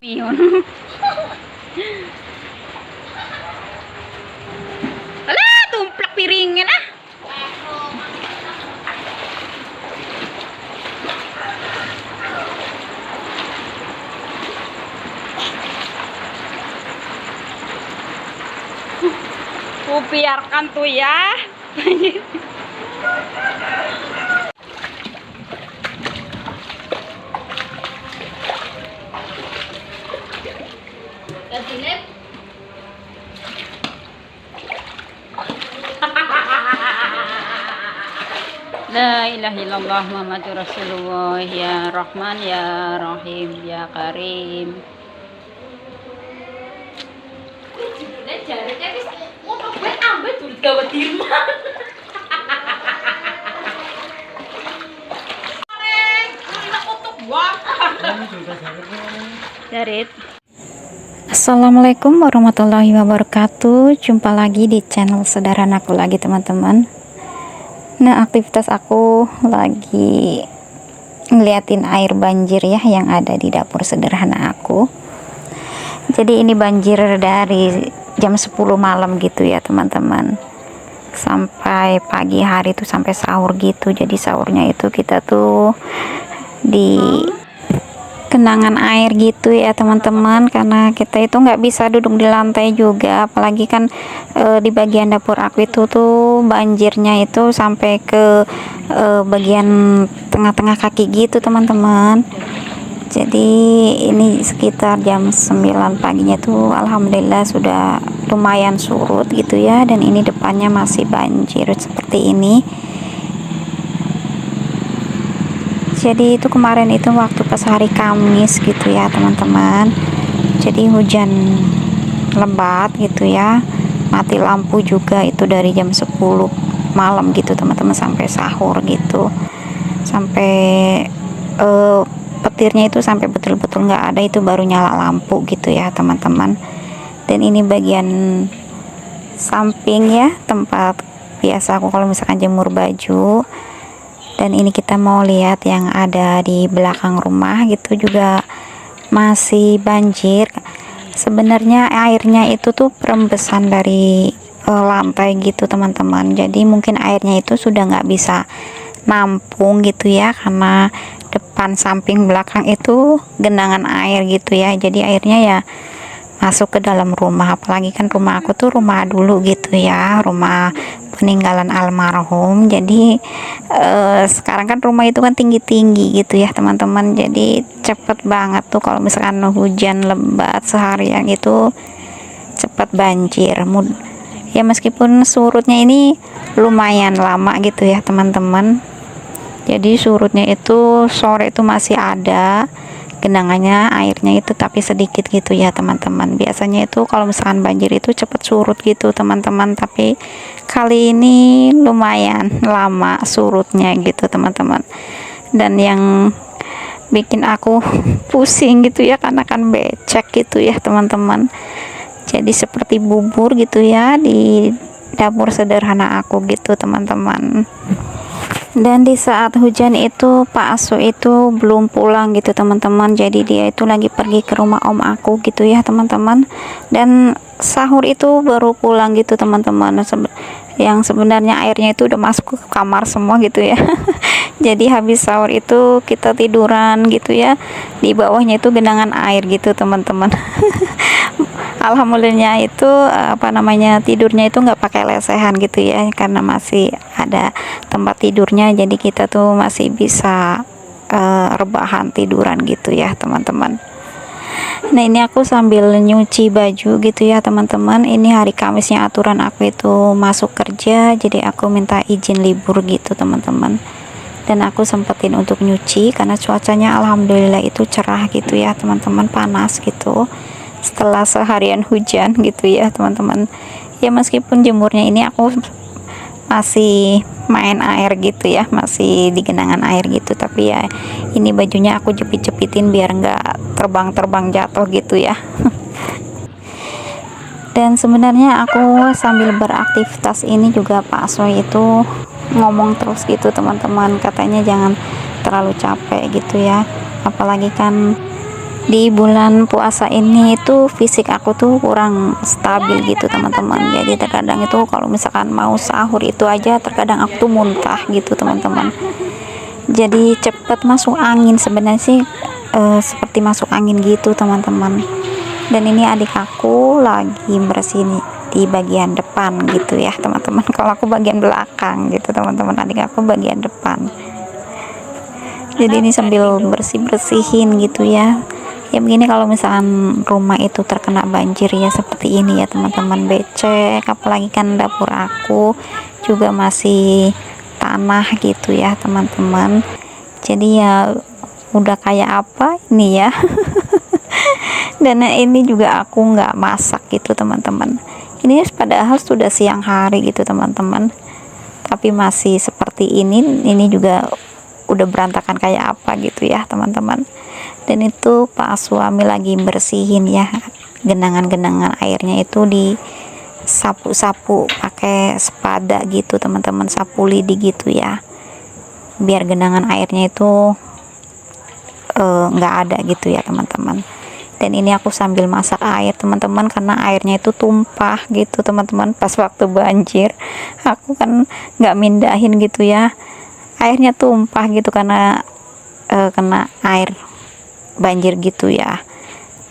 Pion. Ala, tumplak piringin ah. Biarkan tuh ya. La ilaha illallah Muhammadur Rasulullah, ya Rahman ya Rahim ya Karim. Jarit. Assalamualaikum warahmatullahi wabarakatuh. Jumpa lagi di channel sederhanaku lagi teman-teman. Nah, aktivitas aku lagi ngeliatin air banjir ya yang ada di dapur sederhana aku. Jadi ini banjir dari jam 10 malam gitu ya teman-teman, sampai pagi hari tuh, sampai sahur gitu. Jadi sahurnya itu kita tuh di genangan air gitu ya teman-teman, karena kita itu nggak bisa duduk di lantai juga, apalagi kan di bagian dapur aku itu tuh banjirnya itu sampai ke bagian tengah-tengah kaki gitu teman-teman. Jadi ini sekitar jam 9 paginya tuh alhamdulillah sudah lumayan surut gitu ya, dan ini depannya masih banjir seperti ini. Jadi itu kemarin itu waktu pas hari Kamis gitu ya teman-teman. Jadi hujan lebat gitu ya, mati lampu juga itu dari jam 10 malam gitu teman-teman sampai sahur gitu, sampai petirnya itu sampai betul-betul nggak ada, itu baru nyala lampu gitu ya teman-teman. Dan ini bagian samping ya, tempat biasa aku kalau misalkan jemur baju. Dan ini kita mau lihat yang ada di belakang rumah gitu, juga masih banjir. Sebenarnya airnya itu tuh perembesan dari lantai gitu teman-teman. Jadi mungkin airnya itu sudah nggak bisa nampung gitu ya, karena depan samping belakang itu genangan air gitu ya. Jadi airnya ya masuk ke dalam rumah, apalagi kan rumah aku tuh rumah dulu gitu ya, rumah peninggalan almarhum. Jadi sekarang kan rumah itu kan tinggi-tinggi gitu ya teman-teman, jadi cepet banget tuh kalau misalkan hujan lebat seharian itu cepet banjir. Ya meskipun surutnya ini lumayan lama gitu ya teman-teman, jadi surutnya itu sore itu masih ada genangannya airnya itu, tapi sedikit gitu ya teman-teman. Biasanya itu kalau misalkan banjir itu cepet surut gitu teman-teman, tapi kali ini lumayan lama surutnya gitu teman-teman. Dan yang bikin aku pusing gitu ya, karena kan becek gitu ya teman-teman. Jadi seperti bubur gitu ya di dapur sederhana aku gitu teman-teman. Dan di saat hujan itu Pak Asu itu belum pulang gitu teman-teman, jadi dia itu lagi pergi ke rumah om aku gitu ya teman-teman. Dan sahur itu baru pulang gitu teman-teman, yang sebenarnya airnya itu udah masuk ke kamar semua gitu ya. Jadi habis sahur itu kita tiduran gitu ya, di bawahnya itu genangan air gitu teman-teman. Alhamdulillah itu tidurnya itu nggak pakai lesehan gitu ya, karena masih ada tempat tidurnya, jadi kita tuh masih bisa rebahan tiduran gitu ya teman-teman. Nah ini aku sambil nyuci baju gitu ya teman-teman. Ini hari Kamisnya aturan aku itu masuk kerja, jadi aku minta izin libur gitu teman-teman. Dan aku sempetin untuk nyuci karena cuacanya alhamdulillah itu cerah gitu ya teman-teman, panas gitu setelah seharian hujan gitu ya teman-teman. Ya meskipun jemurnya ini aku masih main air gitu ya, masih di genangan air gitu, tapi ya ini bajunya aku jepit-jepitin biar nggak terbang-terbang jatuh gitu ya. Dan sebenarnya aku sambil beraktivitas ini juga Pak Soy itu ngomong terus gitu teman-teman, katanya jangan terlalu capek gitu ya, apalagi kan di bulan puasa ini itu fisik aku tuh kurang stabil gitu teman-teman. Jadi terkadang itu kalau misalkan mau sahur itu aja terkadang aku tuh muntah gitu teman-teman. Jadi cepet masuk angin sebenarnya sih, seperti masuk angin gitu teman-teman. Dan ini adik aku lagi bersihin di bagian depan gitu ya teman-teman. Kalau aku bagian belakang gitu teman-teman, adik aku bagian depan. Jadi ini sambil bersih-bersihin gitu ya. Ya begini kalau misalkan rumah itu terkena banjir ya seperti ini ya teman-teman, becek, apalagi kan dapur aku juga masih tanah gitu ya teman-teman. Jadi ya udah kayak apa ini ya. Dan ini juga aku nggak masak gitu teman-teman. Ini padahal sudah siang hari gitu teman-teman, tapi masih seperti ini juga udah berantakan kayak apa gitu ya teman-teman. Dan itu Pak suami lagi bersihin ya genangan-genangan airnya, itu di sapu-sapu pakai sepada gitu teman-teman, sapu lidi gitu ya, biar genangan airnya itu nggak ada gitu ya teman-teman. Dan ini aku sambil masak air teman-teman, karena airnya itu tumpah gitu teman-teman pas waktu banjir. Aku kan nggak mindahin gitu ya, airnya tumpah gitu karena kena air banjir gitu ya.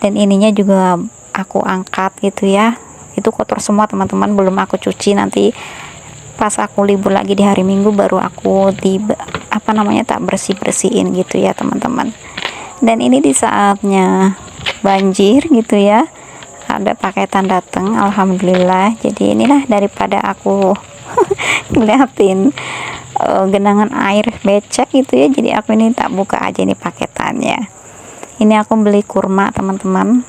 Dan ininya juga aku angkat gitu ya, itu kotor semua teman-teman, belum aku cuci. Nanti pas aku libur lagi di hari Minggu baru aku tak bersih-bersihin gitu ya teman-teman. Dan ini di saatnya banjir gitu ya, ada paketan datang, alhamdulillah. Jadi inilah daripada aku ngeliatin genangan air becek gitu ya, jadi aku ini tak buka aja ini paketannya. Ini aku beli kurma teman-teman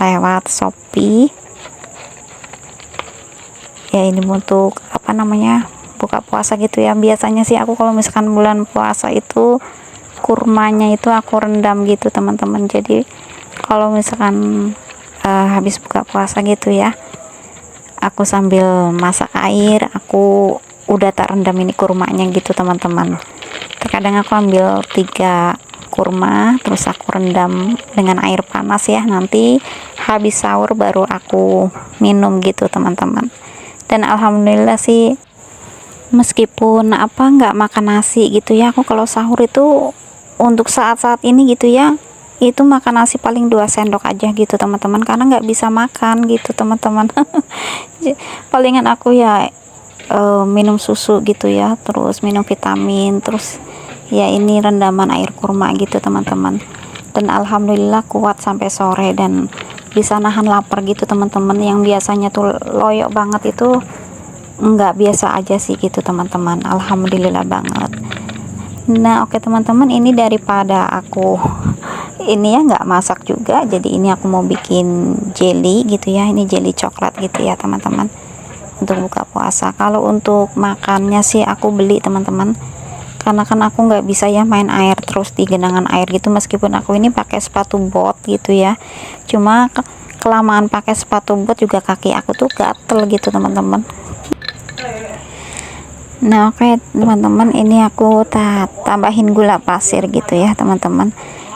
lewat Shopee ya, ini untuk buka puasa gitu ya. Biasanya sih aku kalau misalkan bulan puasa itu kurmanya itu aku rendam gitu teman-teman. Jadi kalau misalkan habis buka puasa gitu ya, aku sambil masak air, aku udah tak rendam ini kurmanya gitu teman-teman. Terkadang aku ambil 3 kurma terus aku rendam dengan air panas ya, nanti habis sahur baru aku minum gitu teman-teman. Dan alhamdulillah sih, meskipun nggak makan nasi gitu ya, aku kalau sahur itu untuk saat-saat ini gitu ya, itu makan nasi paling 2 sendok aja gitu teman-teman, karena nggak bisa makan gitu teman-teman. Palingan aku ya minum susu gitu ya, terus minum vitamin, terus ya ini rendaman air kurma gitu teman-teman. Dan alhamdulillah kuat sampai sore dan bisa nahan lapar gitu teman-teman. Yang biasanya tuh loyok banget itu nggak, biasa aja sih gitu teman-teman, alhamdulillah banget. Nah oke teman-teman, ini daripada aku ini ya nggak masak juga, jadi ini aku mau bikin jelly gitu ya, ini jelly coklat gitu ya teman-teman, untuk buka puasa. Kalau untuk makannya sih aku beli teman-teman, karena kan aku nggak bisa ya main air terus di genangan air gitu, meskipun aku ini pakai sepatu bot gitu ya. Cuma kelamaan pakai sepatu bot juga kaki aku tuh gatel gitu teman-teman. Nah oke teman-teman, ini aku tambahin gula pasir gitu ya teman-teman.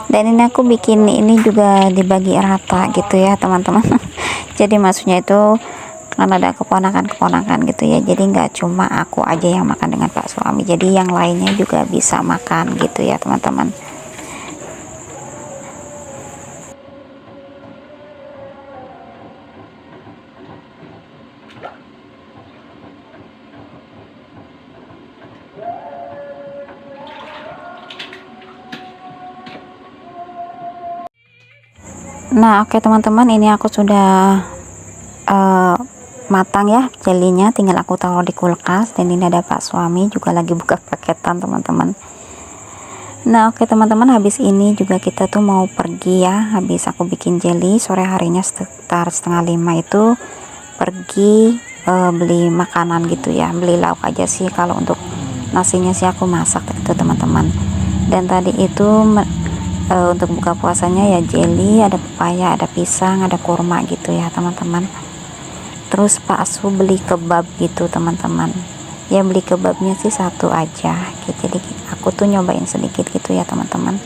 Dan ini aku bikin ini juga dibagi rata gitu ya teman-teman. Jadi maksudnya itu karena ada keponakan-keponakan gitu ya, jadi nggak cuma aku aja yang makan dengan Pak suami, jadi yang lainnya juga bisa makan gitu ya teman-teman. Nah oke teman-teman, ini aku sudah matang ya jelinya, tinggal aku taruh di kulkas. Dan ini ada Pak suami juga lagi buka paketan teman-teman. Nah oke teman-teman, habis ini juga kita tuh mau pergi ya, habis aku bikin jelly sore harinya sekitar 4:30 itu pergi beli makanan gitu ya, beli lauk aja sih. Kalau untuk nasinya sih aku masak gitu teman-teman. Dan tadi itu untuk buka puasanya ya jelly, ada pepaya, ada pisang, ada kurma gitu ya teman-teman. Terus Pak Su beli kebab gitu teman-teman ya, beli kebabnya sih 1 aja gitu. Jadi aku tuh nyobain sedikit gitu ya teman-teman.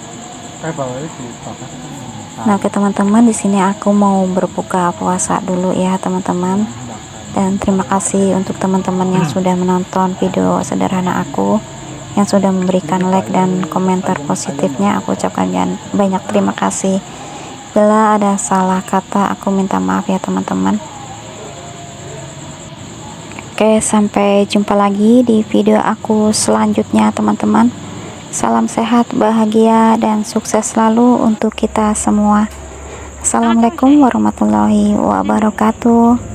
Nah, ke teman-teman, di sini aku mau berbuka puasa dulu ya teman-teman. Dan terima kasih untuk teman-teman yang sudah menonton video sederhana aku, yang sudah memberikan like dan komentar positifnya. Aku ucapkan banyak terima kasih. Bila ada salah kata, aku minta maaf ya teman-teman. Oke, sampai jumpa lagi di video aku selanjutnya teman-teman. Salam sehat, bahagia, dan sukses selalu untuk kita semua. Assalamualaikum warahmatullahi wabarakatuh.